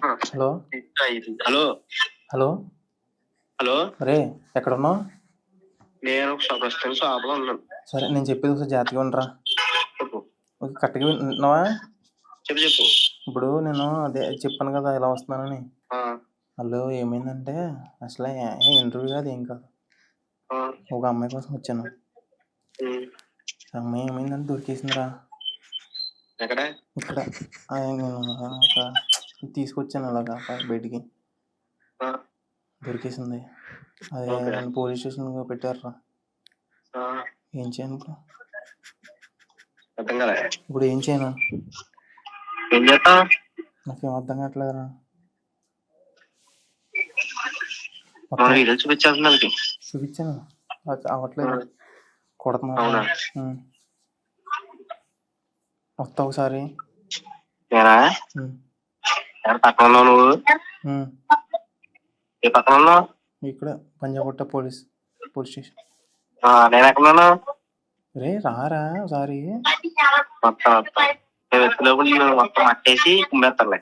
Hello hello hello hello రే ఎక్కడున్నావు? నేను ప్రస్తుతం షాప్ లో ఉన్నాను. సరే నేను చెప్పేది ఒకసారి జాగ్రత్తగా ఉండరా. చెప్పు కరెక్ట్గా వింటున్నావా? చెప్పు చెప్పు. ఇప్పుడు నేను అదే చెప్పాను కదా ఇలా వస్తున్నానని. ఆ, వాళ్ళు ఏమైందంటే అసలు ఇంటర్వ్యూ కాదు ఏం కాదు, ఆ, ఒక అమ్మాయి కోసం వచ్చాను. ఉమ్, ఆ అమ్మాయి ఏమైందంటే దొరికేసిందిరా ఎక్కడ? ఇక్కడ. నేను ఒక తీసుకొచ్చాను అలాగా బయటికి, ఆ, దొరికేసింది. అదే ఓకే. నన్ను పోలీస్ స్టేషన్లో పెట్టారురా. ఆ, ఏం చేయను ఇప్పుడు? అర్థం కదా? ఇప్పుడు ఏం చేయను? ఏం చేస్తావు? నాకేం అర్థం కావట్లేదురా. వీడియో చూపించాల్సిన చూపించాను, అవ్వట్లేదు, కొడుతున్నారు. అవునా? వస్తా ఒకసారి. నేనా? పక్కన ఉన్నావు నువ్వు? ఏ పక్కన ఉన్నావు? ఇక్కడ పంజాగుట్ట పోలీస్ స్టేషన్. నేను ఎక్కడ ఉన్నాను? రే రారా ఒకసారి. మొత్తం నేను ఎత్తులోపు నేను మొత్తం అట్టేసి కుమ్మేస్తానులే.